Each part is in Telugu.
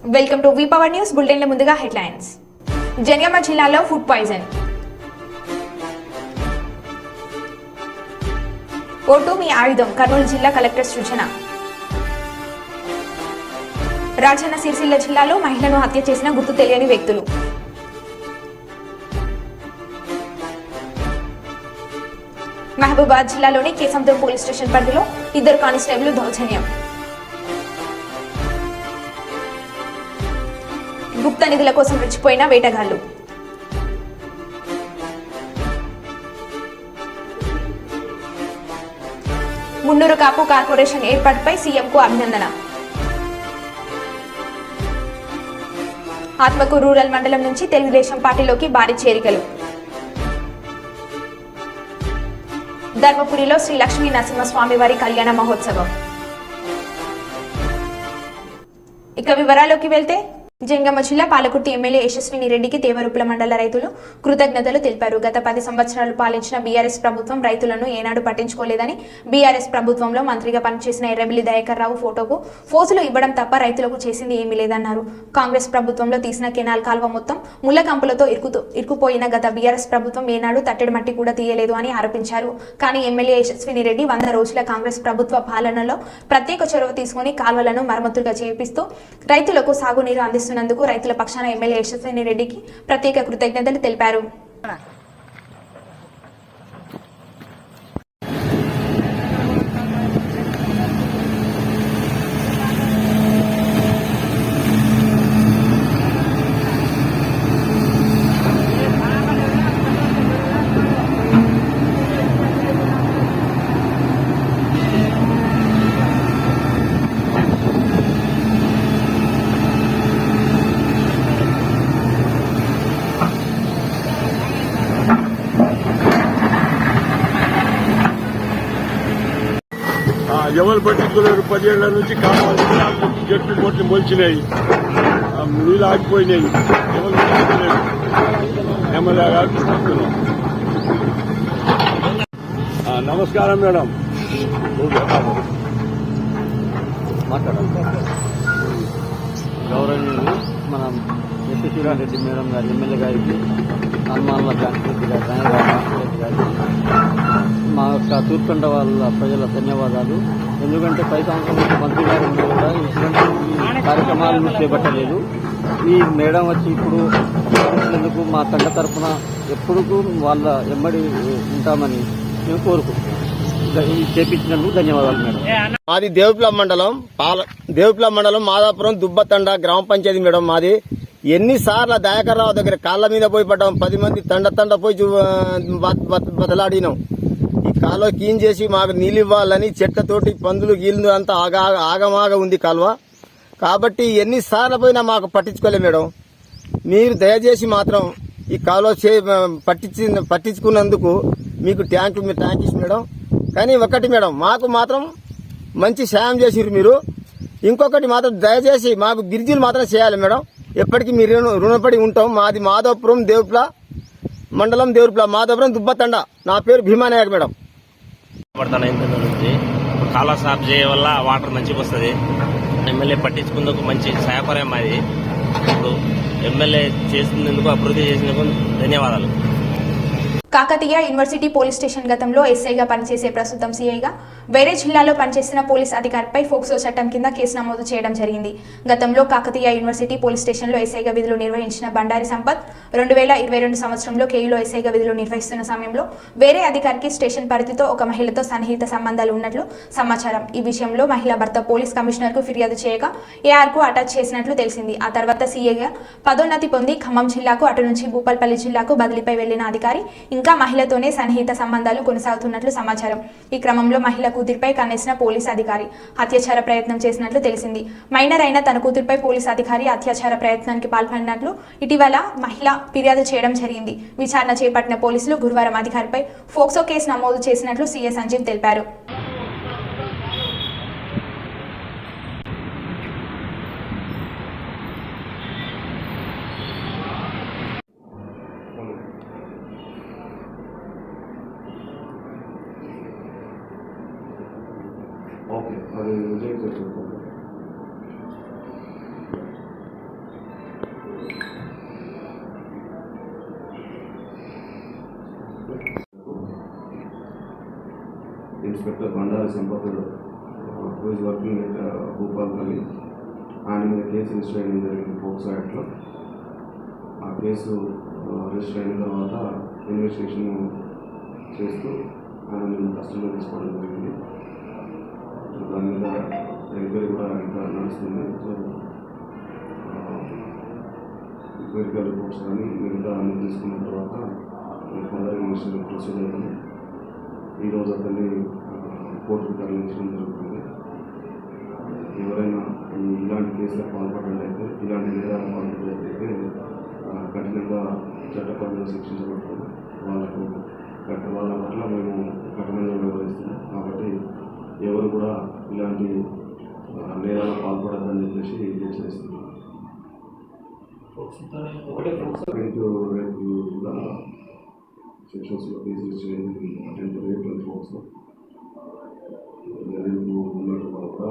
Welcome to V power news బులెటిన్ల ముందుగా హెడ్లైన్స్. జనగామ జిల్లాలో ఫుడ్ పాయిజన్. ఓటు మీ ఆయుధం కర్నూలు జిల్లా కలెక్టర్ సూచన. రాజన్న సిరిసిల్ల జిల్లాలో మహిళను హత్య చేసిన గుర్తు తెలియని వ్యక్తులు. మహబూబాద్ జిల్లాలోని కేశంపూర్ పోలీస్ స్టేషన్ పరిధిలో 2 కానిస్టేబుల్ దౌర్జన్యం. గుప్త నిధుల కోసం రెచ్చిపోయిన వేటగాళ్లు. మున్నూరు కాపు కార్పొరేషన్ ఏర్పాటుపై సీఎంకు అభినందన. ఆత్మకు రూరల్ మండలం నుంచి తెలుగుదేశం పార్టీలోకి భారీ చేరికలు. ధర్మపురిలో శ్రీ లక్ష్మీ నరసింహస్వామి వారి కళ్యాణ మహోత్సవం. ఇక వివరాల్లోకి వెళ్తే జనగామ జిల్లా పాలకుర్తి ఎమ్మెల్యే యశస్విని రెడ్డికి దేవరూపల మండల రైతులు కృతజ్ఞతలు తెలిపారు. గత 10 సంవత్సరాలు పాలించిన బీఆర్ఎస్ ప్రభుత్వం రైతులను ఏనాడు పట్టించుకోలేదని, బీఆర్ఎస్ ప్రభుత్వంలో మంత్రిగా పనిచేసిన ఎర్రబెల్లి దయాకర్ రావు ఫోటోకు ఫోజులు ఇవ్వడం తప్ప రైతులకు చేసింది ఏమీ లేదన్నారు. కాంగ్రెస్ ప్రభుత్వంలో తీసిన కెనాల్ కాల్వ మొత్తం ముళ్ల కంపులతో ఇరుకుపోయిన గత బీఆర్ఎస్ ప్రభుత్వం ఏనాడు తట్టెడు మట్టి కూడా తీయలేదు అని ఆరోపించారు. కానీ ఎమ్మెల్యే యశస్విని రెడ్డి 100 రోజుల కాంగ్రెస్ ప్రభుత్వ పాలనలో ప్రత్యేక చొరవ తీసుకుని కాల్వలను మరమ్మతులుగా చేపిస్తూ రైతులకు సాగునీరు అందిస్తున్నారు. నందుకు రైతుల పక్షాన ఎమ్మెల్యే యశస్విని రెడ్డికి ప్రత్యేక కృతజ్ఞతలు తెలిపారు. ఎవరు పట్టించుకున్నారు? 10 ఏళ్ల నుంచి కావాలి జట్టు కొట్టి మొలిచినాయి, నీళ్ళు ఆగిపోయినాయి. ఎవరు పట్టించుకోలేదు. ఎమ్మెల్యే గారికి చూస్తున్నాం. నమస్కారం మేడం. గౌరవనీయులు మన యశస్విని రెడ్డి మేడం గారి ఎమ్మెల్యే గారికి, హనుమాన్ల జానకిరెడ్డి గారి రామరెడ్డి గారికి, మా యొక్క తూర్కొండ వాళ్ళ ప్రజల ధన్యవాదాలు. ఎందుకంటే 10 సంవత్సరాల నుంచి మంత్రి గారు ఉండి కూడా ఇటువంటి కార్యక్రమాలను చేపట్టలేదు. ఈ మేడం వచ్చి ఇప్పుడు ఎందుకు మా తండ తరఫున ఎప్పుడు వాళ్ళ ఎమ్మడి ఉంటామని మేము కోరుకుంటున్నాం. చేపించినందుకు ధన్యవాదాలు మేడం. మాది దేవప్ల మండలం మాదాపురం దుబ్బతండ గ్రామ పంచాయతీ మేడం. మాది ఎన్నిసార్లు దయాకర్ రావు దగ్గర కాళ్ళ మీద పోయి పడ్డాం. 10 మంది తండ పోయి బతలాడినాం. ఈ కాలువ క్లీన్ చేసి మాకు నీళ్ళు ఇవ్వాలని చెట్లతోటి పందులు గీళ్ళు అంతా ఆగమాగా ఉంది కాలువ. కాబట్టి ఎన్నిసార్లు పోయినా మాకు పట్టించుకోలేదు మేడం. మీరు దయచేసి మాత్రం ఈ కాలువ పట్టించుకున్నందుకు మీకు థ్యాంక్స్ మేడం. కానీ ఒకటి మేడం, మాకు మాత్రం మంచి సాయం చేసిరు మీరు. ఇంకొకటి మాత్రం దయచేసి మాకు గిరిజీలు మాత్రం చేయాలి మేడం. ఎప్పటికీ మీరు రుణపడి ఉంటాం. మాది మాధవపురం దేవప్ల మండలం, మాధవపురం దుబ్బతండ. నా పేరు భీమానాయక్ మేడం. కాలువ సాఫ్ చేయడం వల్ల వాటర్ మంచిగా వస్తుంది. ఎమ్మెల్యే పట్టించుకుందుకు మంచి సహాయపరం మాది. ఇప్పుడు ఎమ్మెల్యే చేసినందుకు, అభివృద్ధి చేసినందుకు ధన్యవాదాలు. కాకతీయ యూనివర్సిటీ పోలీస్ స్టేషన్ గతంలో ఎస్ఐగా పనిచేసే ప్రస్తుతం సీఐగా వేరే జిల్లాలో పనిచేసిన పోలీస్ అధికారిపై ఫోక్సో చట్టం కింద కేసు నమోదు చేయడం జరిగింది. గతంలో కాకతీయ యూనివర్సిటీ పోలీస్ స్టేషన్లో ఎస్ఐగా విధులు నిర్వహించిన బండారి సంపత్ 2022 సంవత్సరంలో కేయులో ఎస్ఐగా విధులు నిర్వహిస్తున్న సమయంలో వేరే అధికారికి స్టేషన్ పరిధితో ఒక మహిళతో సన్నిహిత సంబంధాలు ఉన్నట్లు సమాచారం. ఈ విషయంలో మహిళా భర్త పోలీస్ కమిషనర్ కు ఫిర్యాదు చేయగా ఏఆర్కు అటాచ్ చేసినట్లు తెలిసింది. ఆ తర్వాత సీఐగా పదోన్నతి పొంది ఖమ్మం జిల్లాకు, అటు నుంచి భూపాల్పల్లి జిల్లాకు బదిలీపై వెళ్లిన అధికారి ఇంకా మహిళతోనే సన్నిహిత సంబంధాలు కొనసాగుతున్నట్లు సమాచారం. ఈ క్రమంలో మహిళ కూతురిపై కన్నేసిన పోలీస్ అధికారి అత్యాచార ప్రయత్నం చేసినట్లు తెలిసింది. మైనర్ అయిన తన కూతురిపై పోలీస్ అధికారి అత్యాచార ప్రయత్నానికి పాల్పడినట్లు ఇటీవల మహిళ ఫిర్యాదు చేయడం జరిగింది. విచారణ చేపట్టిన పోలీసులు గురువారం అధికారిపై ఫోక్సో కేసు నమోదు చేసినట్లు సీఏ సంజీవ్ తెలిపారు. ఓకే, అది రిజెక్ట్ చేసి inspector Bandari Sampath who is working at Bhupalpally ఆయన మీద కేసు రిజిస్టర్ చేయడం జరిగింది పోక్సో యాక్ట్లో. ఆ కేసు రిజిస్టర్ అయిన తర్వాత ఇన్వెస్టిగేషన్ చేస్తూ ఆయన కస్టడీలో తీసుకోవడం జరిగింది. దాని మీద ఎంక్వైరీ కూడా ఇంకా నడుస్తుంది. సో మెడికల్ రిపోర్ట్స్ కానీ మిగతా అన్ని తీసుకున్న తర్వాత ఫర్దర్ ఇన్వెస్టిగేషన్ ప్రొసీజర్ అయ్యింది. ఈరోజు అతన్ని కోర్టుకు తరలించడం జరుగుతుంది. ఎవరైనా ఇలాంటి కేసులకు పాల్పడినట్లయితే, ఇలాంటి నేరాలకు పాల్పడినట్లయితే కఠినంగా చట్టపరంగా శిక్షించబడుతుంది. వాళ్ళ పట్ల మేము కఠినంగా వ్యవహరిస్తున్నాం. కాబట్టి ఎవరు కూడా ఇలాంటి నేరాలకు పాల్పడద్దని చెప్పేసి హెచ్చరిస్తున్నాం. కూడా సెక్షన్స్లో కేసులు చేయండి. అటెంప్ట్ రేప్ అండ్ ఫోర్స్లో కూడా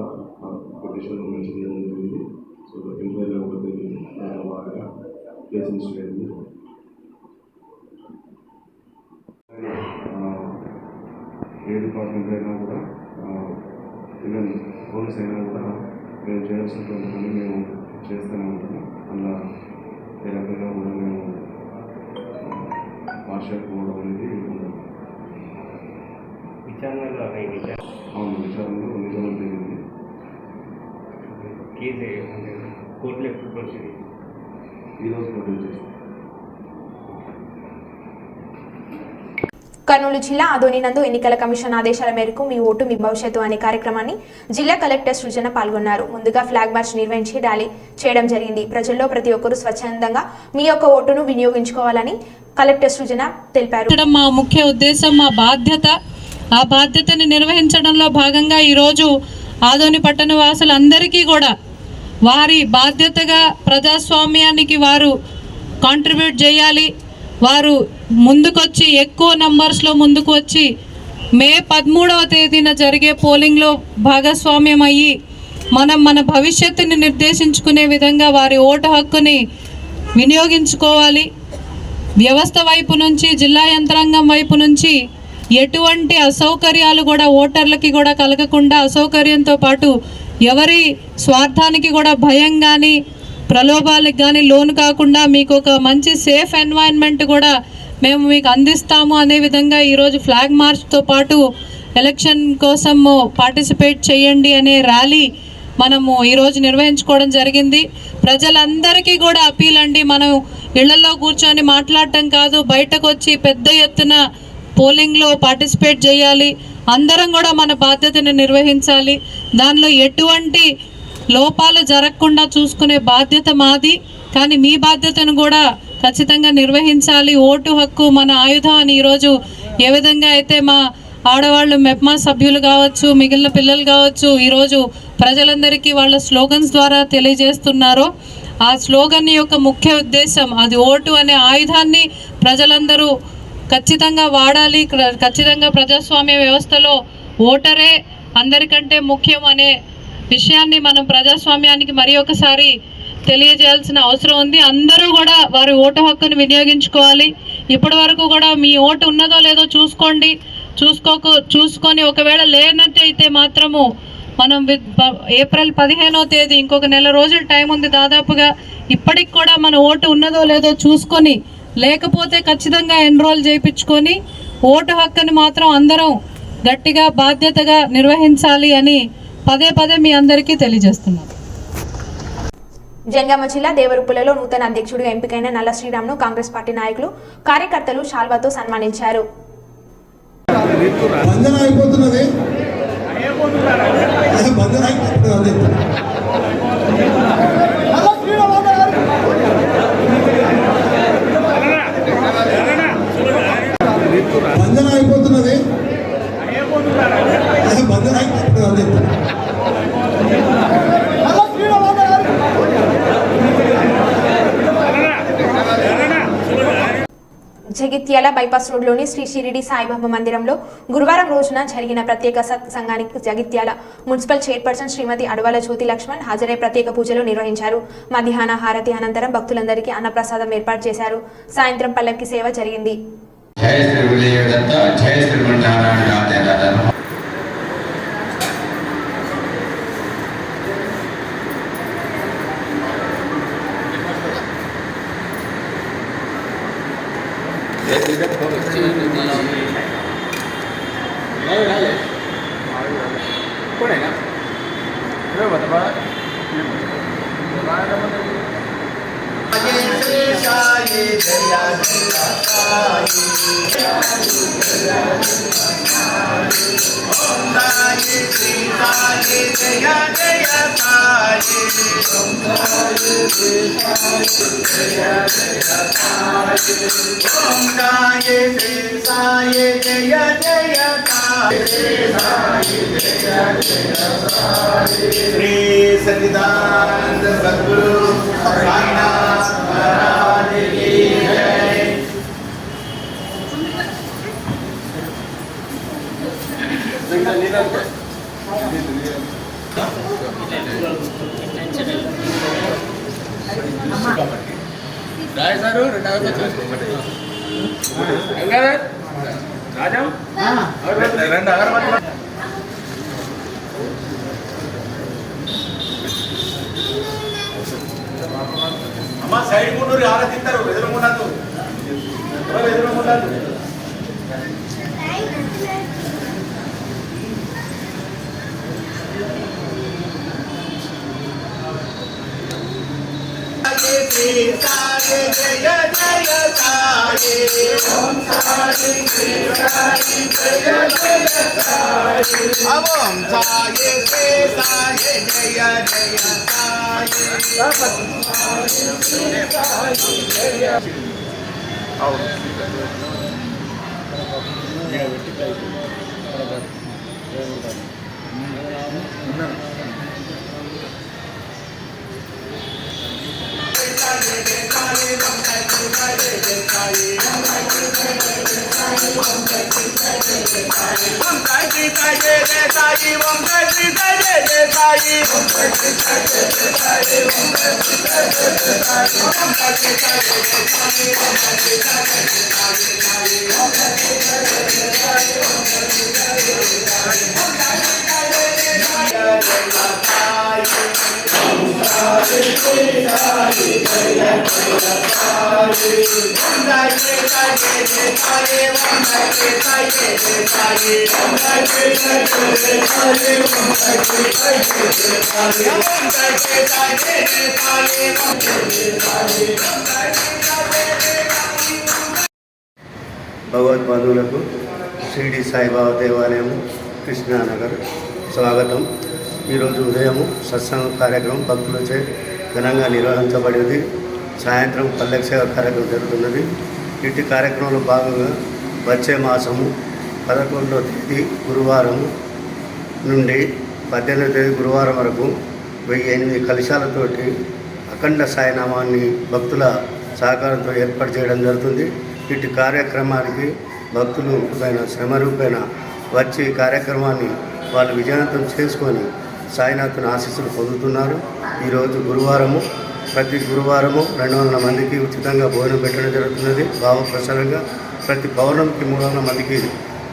కొటేషన్ మంచి చేయడం జరిగింది. సో ఎంక్వైరీ ఒకటి బాగా కేసులు చేయండి. ఏ డిపార్ట్మెంట్ అయినా కూడా ఈవెన్ పోలీస్ అయినా కూడా మేము చేయాల్సినటువంటి పని మేము చేస్తూనే ఉంటున్నాం. అలా ఏ రకంగా కూడా మేము పార్షల్ పోవడం అనేది అవును, విచారణలో నిజం జరిగింది. కోర్టులో ఎప్పుడు ప్రొసీడ్ ఈరోజు ప్రొడ్యూస్ చేస్తాం. కర్నూలు జిల్లా ఆదోని నందు ఎన్నికల కమిషన్ ఆదేశాల మేరకు మీ ఓటు మీ భవిష్యత్తు అనే కార్యక్రమాన్ని జిల్లా కలెక్టర్ సృజన పాల్గొన్నారు. ముందుగా ఫ్లాగ్ మార్చ్ నిర్వహించి ర్యాలీ చేయడం జరిగింది. ప్రజల్లో ప్రతి ఒక్కరూ స్వచ్ఛందంగా మీ యొక్క ఓటును వినియోగించుకోవాలని కలెక్టర్ సృజన తెలిపారు. మా ముఖ్య ఉద్దేశం, మా బాధ్యత. ఆ బాధ్యతని నిర్వహించడంలో భాగంగా ఈరోజు ఆదోని పట్టణ వాసులందరికీ కూడా వారి బాధ్యతగా ప్రజాస్వామ్యానికి వారు కాంట్రిబ్యూట్ చేయాలి. వారు ముందుకొచ్చి ఎక్కువ నంబర్స్లో ముందుకు వచ్చి మే 13వ తేదీన జరిగే పోలింగ్లో భాగస్వామ్యం అయ్యి మన భవిష్యత్తుని నిర్దేశించుకునే విధంగా వారి ఓటు హక్కుని వినియోగించుకోవాలి. వ్యవస్థ వైపు నుంచి, జిల్లా యంత్రాంగం వైపు నుంచి ఎటువంటి అసౌకర్యాలు కూడా ఓటర్లకి కూడా కలగకుండా, అసౌకర్యంతో పాటు ఎవరి స్వార్థానికి కూడా భయం కానీ ప్రలోభాలకు కానీ లోను కాకుండా మీకు ఒక మంచి సేఫ్ ఎన్వైరన్మెంట్ కూడా మేము మీకు అందిస్తాము అనే విధంగా ఈరోజు ఫ్లాగ్ మార్చ్తో పాటు ఎలక్షన్ కోసము పార్టిసిపేట్ చేయండి అనే ర్యాలీ మనము ఈరోజు నిర్వహించుకోవడం జరిగింది. ప్రజలందరికీ కూడా అపీల్ అండి, మనం ఇళ్లలో కూర్చొని మాట్లాడటం కాదు, బయటకు వచ్చి పెద్ద ఎత్తున పోలింగ్లో పార్టిసిపేట్ చేయాలి. అందరం కూడా మన బాధ్యతను నిర్వహించాలి. దానిలో ఎటువంటి లోపాలు జరగకుండా చూసుకునే బాధ్యత మాది. కానీ మీ బాధ్యతను కూడా ఖచ్చితంగా నిర్వహించాలి. ఓటు హక్కు మన ఆయుధం అని ఈరోజు ఏ విధంగా అయితే మా ఆడవాళ్ళు, మెప్మా సభ్యులు కావచ్చు, మిగిలిన పిల్లలు కావచ్చు, ఈరోజు ప్రజలందరికీ వాళ్ళ స్లోగన్స్ ద్వారా తెలియజేస్తున్నారో, ఆ స్లోగన్ యొక్క ముఖ్య ఉద్దేశం అది ఓటు అనే ఆయుధాన్ని ప్రజలందరూ ఖచ్చితంగా వాడాలి. ఖచ్చితంగా ప్రజాస్వామ్య వ్యవస్థలో ఓటరే అందరికంటే ముఖ్యం అనే విషయాన్ని మనం ప్రజాస్వామ్యానికి మరి ఒకసారి తెలియజేయాల్సిన అవసరం ఉంది. అందరూ కూడా వారి ఓటు హక్కును వినియోగించుకోవాలి. ఇప్పటి వరకు కూడా మీ ఓటు ఉన్నదో లేదో చూసుకోండి. చూసుకొని ఒకవేళ లేనట్టయితే మాత్రము మనం ఏప్రిల్ 15వ తేదీ, ఇంకొక నెల రోజులు టైం ఉంది దాదాపుగా. ఇప్పటికి కూడా మన ఓటు ఉన్నదో లేదో చూసుకొని, లేకపోతే ఖచ్చితంగా ఎన్రోల్ చేయించుకొని ఓటు హక్కుని మాత్రం అందరం గట్టిగా బాధ్యతగా నిర్వహించాలి అని పదే పదే మీ అందరికీ తెలియజేస్తున్నాం. జంగామ జిల్లా దేవరుప్పులలో నూతన అధ్యక్షుడిగా ఎంపికైన నల్ల శ్రీరామ్ను కాంగ్రెస్ పార్టీ నాయకులు, కార్యకర్తలు శాల్వాతో సన్మానించారు. జగిత్యాల బైపాస్ రోడ్లోని శ్రీ షిరిడి సాయిబాబా మందిరంలో గురువారం రోజున జరిగిన ప్రత్యేక సత్సంగానికి జగిత్యాల మున్సిపల్ చైర్పర్సన్ శ్రీమతి అడవాల జ్యోతి లక్ష్మణ్ హాజరై ప్రత్యేక పూజలు నిర్వహించారు. మధ్యాహ్న హారతి అనంతరం భక్తులందరికీ అన్నప్రసాదం ఏర్పాటు చేశారు. సాయంత్రం పల్లకి సేవ జరిగింది. श्री सच्चिदानंद सद्गुरु साईनाथ महाराज की जय। అమ్మ సైడ్ ముందు ఆలోచిస్తారు ఎదురుకుండదు ఎదురుకుండదు श्री साई जय जय साई ओम साई श्री साई जय जय साई ओम साई श्री साई जय जय साई భగవద్బంధువులకు షిరిడి సాయిబాబా దేవాలయం కృష్ణానగర్ స్వాగతం. ఈరోజు ఉదయం సత్సంగ కార్యక్రమం భక్తులచే ఘనంగా నిర్వహించబడింది. సాయంత్రం పల్లె సేవ కార్యక్రమం జరుగుతున్నది. ఇటు కార్యక్రమంలో భాగంగా వచ్చే మాసము 11వ తేదీ గురువారం నుండి 18వ తేదీ గురువారం వరకు 1008 కలశాలతోటి అఖండ సాయినామాన్ని భక్తుల సహకారంతో ఏర్పాటు చేయడం జరుగుతుంది. ఇటు కార్యక్రమానికి భక్తులు శ్రమ రూపేణ వచ్చి కార్యక్రమాన్ని వాళ్ళు విజయవంతం చేసుకొని సాయినాథుని ఆశీస్సులు పొందుతున్నారు. ఈరోజు గురువారము, ప్రతి గురువారము 200 మందికి ఉచితంగా భోజనం పెట్టడం జరుగుతున్నది. భావప్రసారంగా ప్రతి పౌర్ణమికి 300 మందికి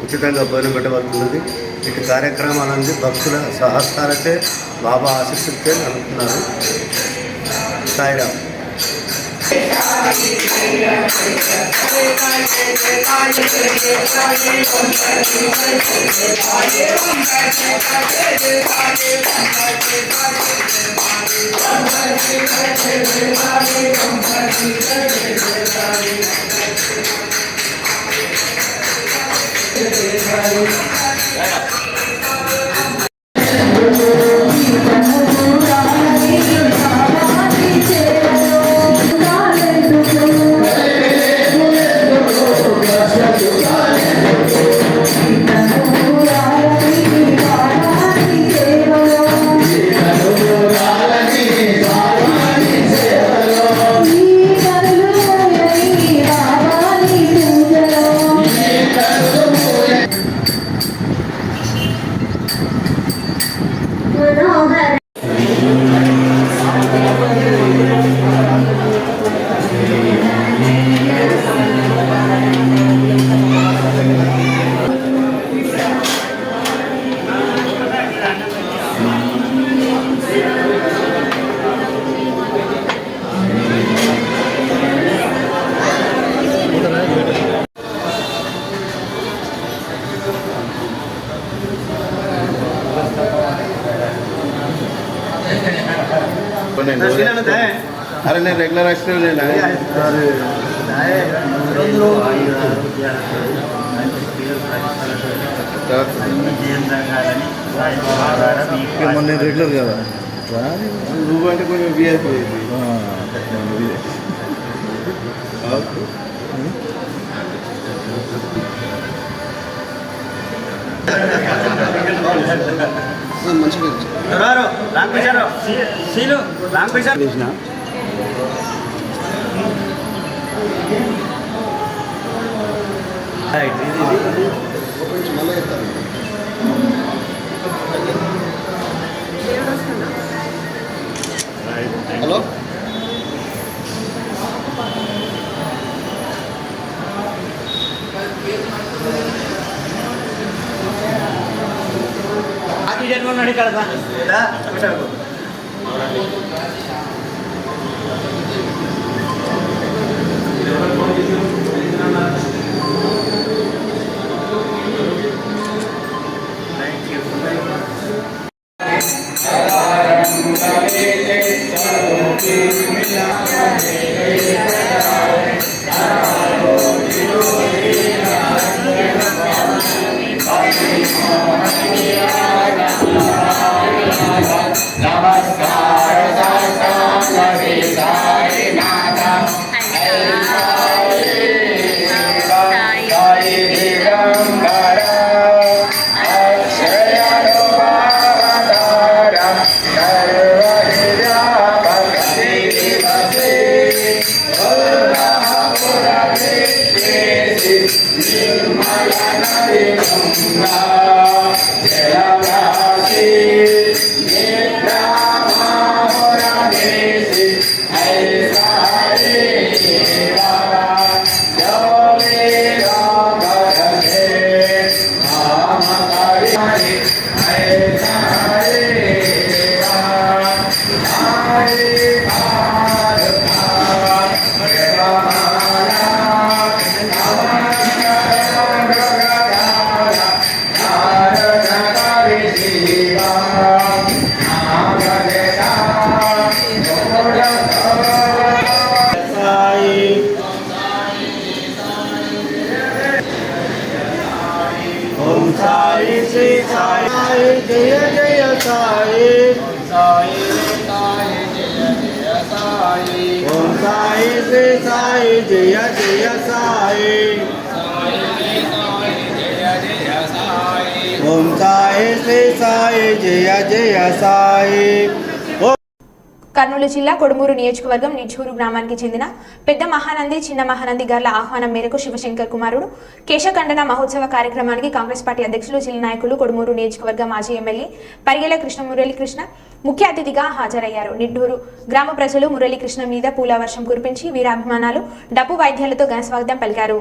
ఉచితంగా భోజనం పెట్టబడుతున్నది. ఇటు కార్యక్రమాలన్నీ భక్తుల సహస్రాలచే బాబా ఆశీస్సులతో నడుపుతున్నారు. సాయిరామ్. అరే నేను రెగ్యులర్ యాక్సిడెంట్ నేను రెగ్యులర్ కదా నువ్వు అంటే కొంచెం విఐపి మంచిగా హలో కర్నూలు జిల్లా కొడుమూరు నియోజకవర్గం నిచ్చూరు గ్రామానికి చెందిన పెద్ద మహానంది చిన్న మహానంది గార్ల ఆహ్వానం మేరకు శివశంకర్ కుమారుడు కేశఖండన మహోత్సవ కార్యక్రమానికి కాంగ్రెస్ పార్టీ అధ్యక్షులు జిల్లా నాయకులు కొడుమూరు నియోజకవర్గ మాజీ ఎమ్మెల్యే పరిగెల కృష్ణ మురళీకృష్ణ ముఖ్య అతిథిగా హాజరయ్యారు. నిట్టూరు గ్రామ ప్రజలు మురళీకృష్ణ మీద పూల వర్షం కురిపించి వీరాభిమానాలు డప్పు వాయిద్యాలతో ఘన స్వాగతం పలికారు.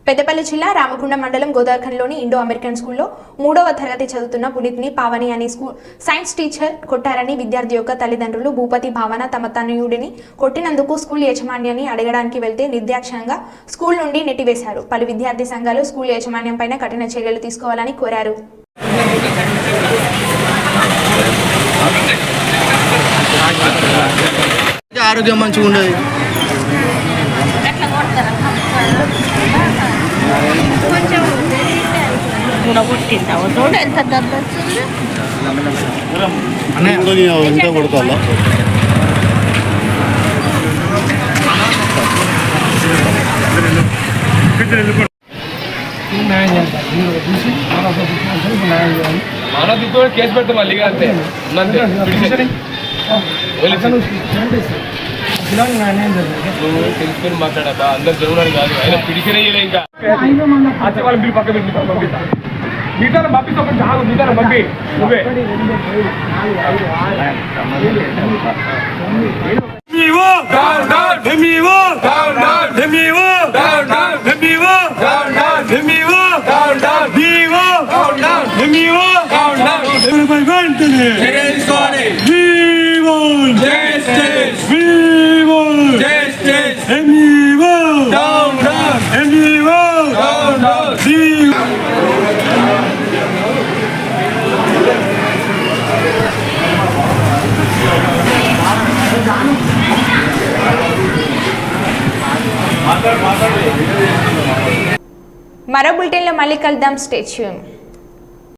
పెద్దపల్లి జిల్లా రామగుండం మండలం గోదావరిఖండ్లోని ఇండో అమెరికన్ స్కూల్లో 3వ తరగతి చదువుతున్న పునీత్ని పావని అనే స్కూల్ సైన్స్ టీచర్ కొట్టారని విద్యార్థి యొక్క తల్లిదండ్రులు భూపతి భావన తమ తనయుడిని కొట్టినందుకు స్కూల్ యాజమాన్యాన్ని అడగడానికి వెళ్తే నిర్దాక్షిణ్యంగా స్కూల్ నుండి నెట్టివేశారు. పలు విద్యార్థి సంఘాలు స్కూల్ యాజమాన్యం పైన కఠిన చర్యలు తీసుకోవాలని కోరారు. ఆరోగ్యం మంచిగా ఉండదు. ఎంత కొడతాలో మన దిక్కు కేసు పెడతాం మళ్ళీ అంతే తెలుసుకొని మాట్లాడబ్బా అందరు జరుగునని కాదు ఆయన పిడిచిన ఇంకా వాళ్ళ మీరు పక్క పంపిస్తా మిగతా పంపిస్తా చాలు మిగతా పంపి నువ్వే మరో బులెటిన్లో మళ్ళీ కలుద్దాం. Stay tune.